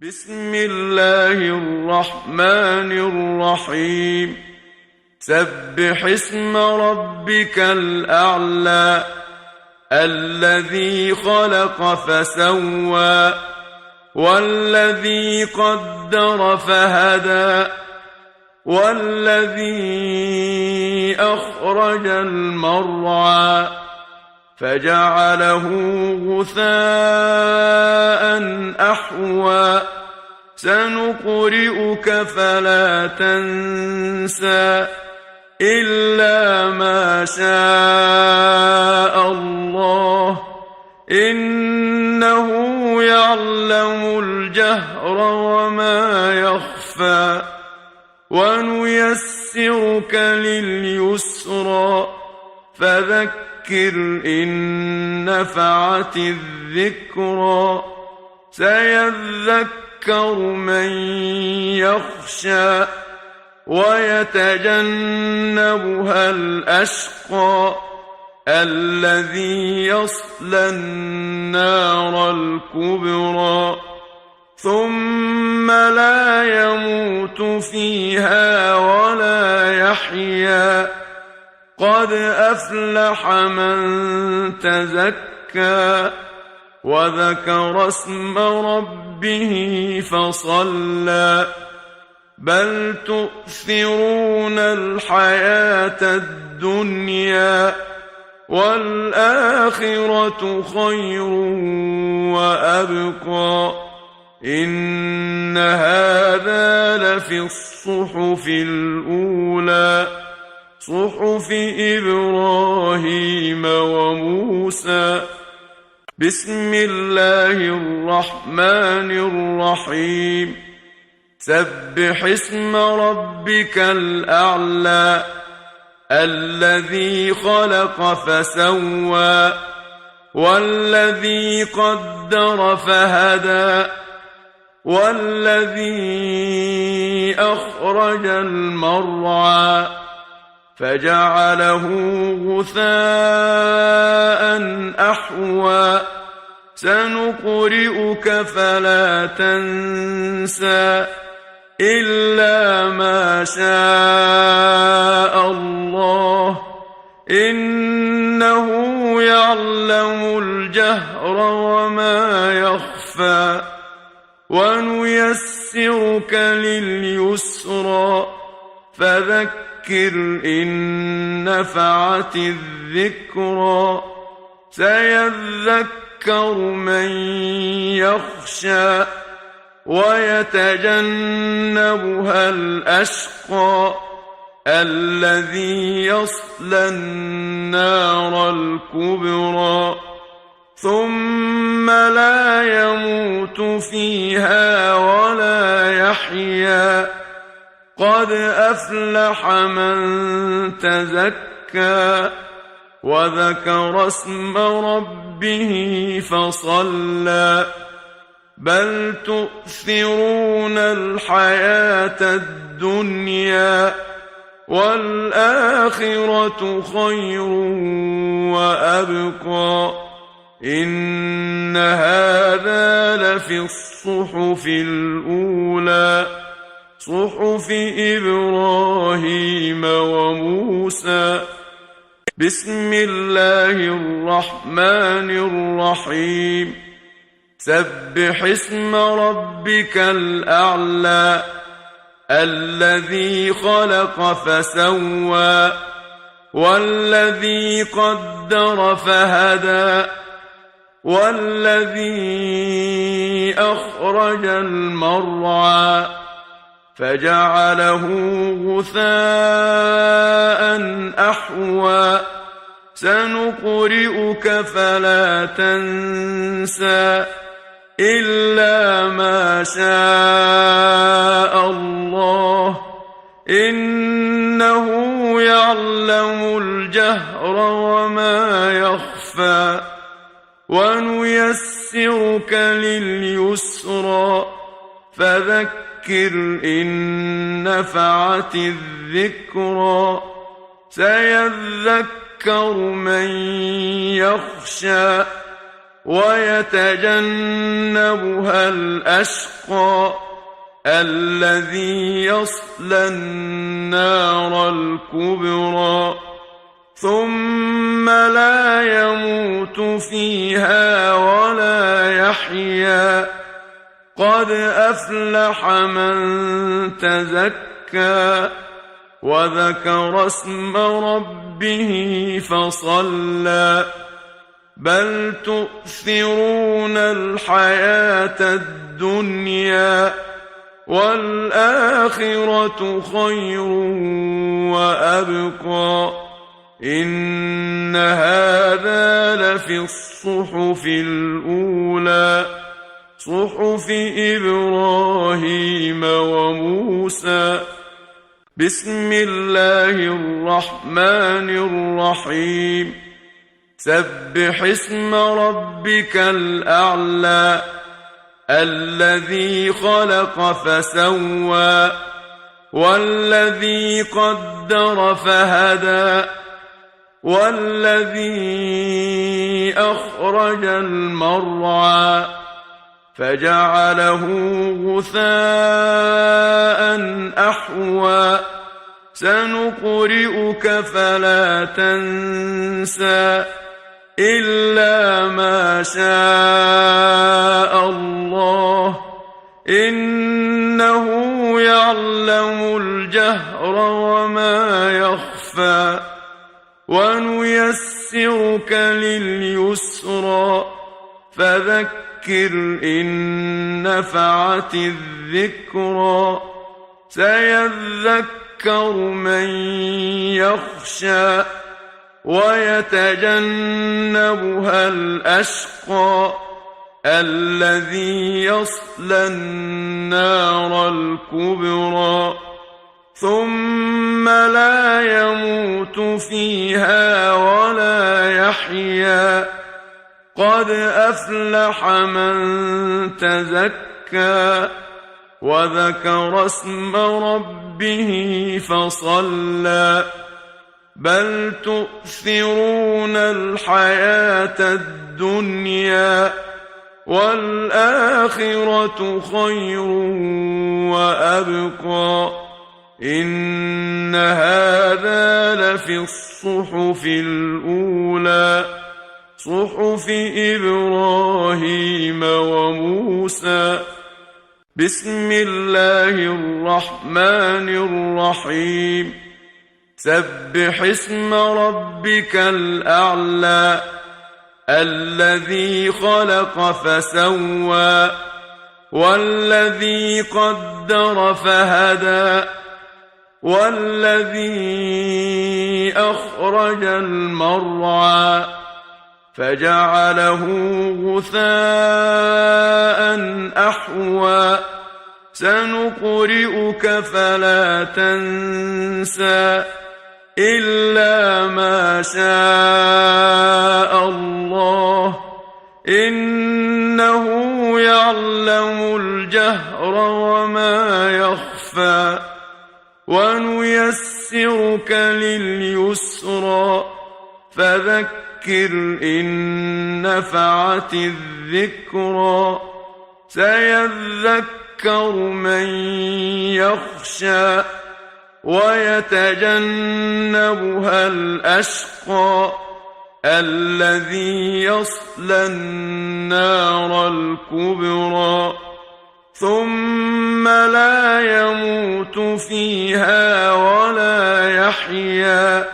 بسم الله الرحمن الرحيم. سبح اسم ربك الأعلى الذي خلق فسوى والذي قدر فهدى والذي أخرج المرعى فجعله غثاء أحوى سنقرئك فلا تنسى إلا ما شاء الله إنه يعلم الجهر وما يخفى ونيسرك لليسرى فذكر إن نفعت الذكرى سيذكر من يخشى ويتجنبها الأشقى الذي يصلى النار الكبرى ثم لا يموت فيها ولا يحيا قد أفلح من تزكى وذكر اسم ربه فصلى بل تؤثرون الحياة الدنيا والآخرة خير وأبقى إن هذا لفي الصحف الأولى صحف إبراهيم وموسى. بسم الله الرحمن الرحيم. سبح اسم ربك الأعلى الذي خلق فسوى والذي قدر فهدى والذي أخرج المرعى فجعله غثاء أحوى سنقرئك فلا تنسى إلا ما شاء الله إنه يعلم الجهر وما يخفى ونيسرك لليسرى فذكر إن نفعت الذكرى سيذكر من يخشى ويتجنبها الأشقى الذي يصلى النار الكبرى ثم لا يموت فيها ولا يحيا قد أفلح من تزكى وذكر اسم ربه فصلى بل تؤثرون الحياة الدنيا والآخرة خير وأبقى إن هذا لفي الصحف الأولى صحف إبراهيم وموسى. بسم الله الرحمن الرحيم. سبح اسم ربك الأعلى الذي خلق فسوى والذي قدر فهدى والذي أخرج المرعى فجعله غثاء أحوى سنقرئك فلا تنسى إلا ما شاء الله إنه يعلم الجهر وما يخفى ونيسرك لليسرى فذكر إن نفعت الذكرى سيذكر من يخشى ويتجنبها الأشقى الذي يصلى النار الكبرى ثم لا يموت فيها ولا يحيا قد أفلح من تزكى وذكر اسم ربه فصلى بل تؤثرون الحياة الدنيا والآخرة خير وأبقى إن هذا لفي الصحف الأولى صحف إبراهيم وموسى بسم الله الرحمن الرحيم سبح اسم ربك الأعلى الذي خلق فسوى والذي قدر فهدى والذي أخرج المرعى فجعله غثاء أحوى سنقرئك فلا تنسى إلا ما شاء الله إنه يعلم الجهر وما يخفى ونيسرك لليسرى فذكر إن نفعت الذكرى سيذكر من يخشى ويتجنبها الأشقى الذي يصلى النار الكبرى ثم لا يموت فيها ولا يحيا قد أفلح من تزكى وذكر اسم ربه فصلى بل تؤثرون الحياة الدنيا والآخرة خير وأبقى إن هذا لفي الصحف الأولى صحف إبراهيم وموسى بسم الله الرحمن الرحيم سبح اسم ربك الأعلى الذي خلق فسوى والذي قدر فهدى والذي أخرج المرعى فجعله غثاء أحوى سنقرئك فلا تنسى إلا ما شاء الله إنه يعلم الجهر وما يخفى ونيسرك لليسرى فذكر إن نفعت الذكرى سيذكر من يخشى ويتجنبها الأشقى الذي يصلى النار الكبرى ثم لا يموت فيها ولا يحيا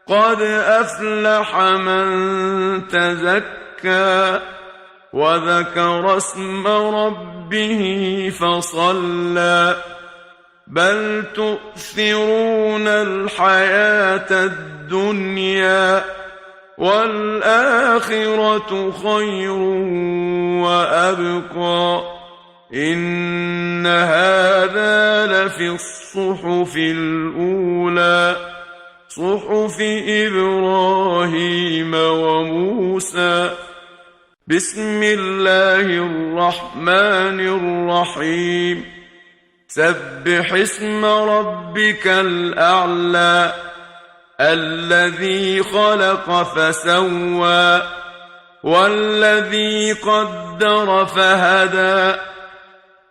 قد أفلح من تزكى وذكر اسم ربه فصلى بل تؤثرون الحياة الدنيا والآخرة خير وأبقى إن هذا لفي الصحف الأولى صحف إبراهيم وموسى بسم الله الرحمن الرحيم سبح اسم ربك الأعلى الذي خلق فسوى والذي قدر فهدى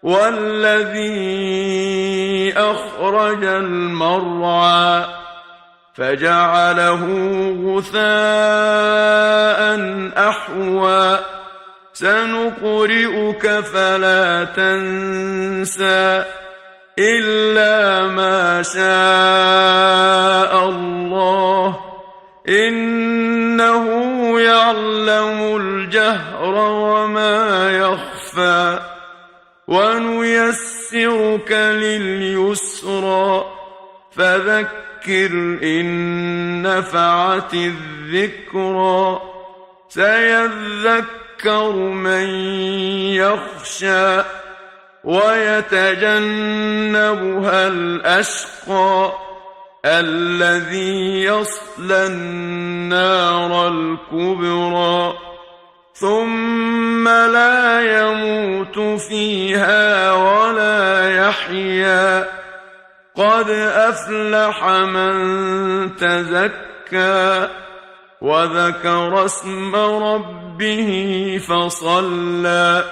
والذي أخرج المرعى فجعله غثاء أحوى سنقرئك فلا تنسى إلا ما شاء الله إنه يعلم الجهر وما يخفى ونيسرك لليسرى فذكر إن نفعت الذكرى سيذكر من يخشى ويتجنبها الأشقى الذي يصلى النار الكبرى ثم لا يموت فيها ولا يحيا قد أفلح من تزكى وذكر اسم ربه فصلى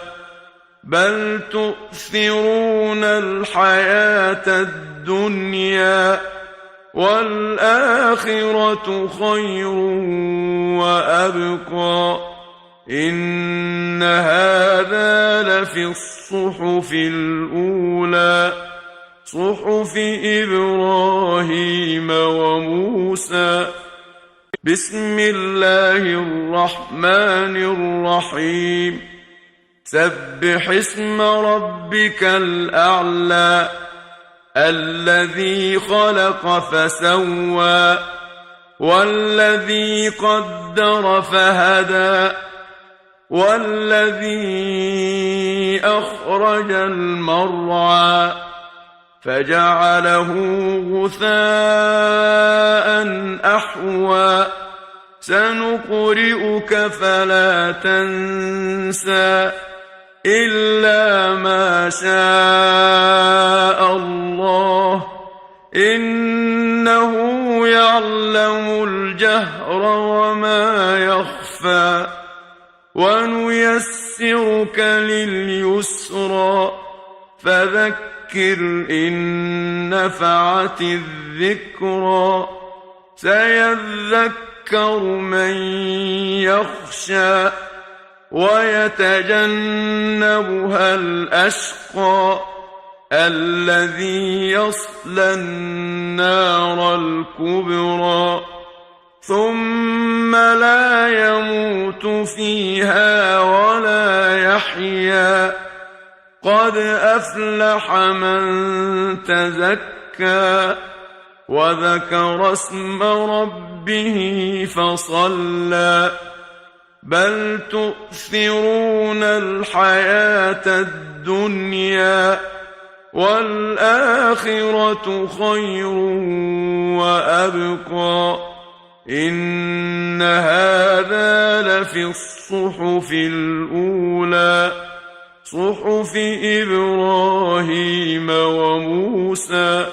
بل تؤثرون الحياة الدنيا والآخرة خير وأبقى إن هذا لفي الصحف الأولى صحف إبراهيم وموسى بسم الله الرحمن الرحيم سبح اسم ربك الأعلى الذي خلق فسوى والذي قدر فهدى والذي أخرج المرعى فجعله غثاء أحوى سنقرئك فلا تنسى إلا ما شاء الله إنه يعلم الجهر وما يخفى ونيسرك لليسرى فذكر إن نفعت الذكرى سيذكر من يخشى ويتجنبها الأشقى الذي يصلى النار الكبرى ثم لا يموت فيها ولا يحيا قد أفلح من تزكى وذكر اسم ربه فصلى بل تؤثرون الحياة الدنيا والآخرة خير وأبقى إن هذا لفي الصحف الأولى صحف إبراهيم وموسى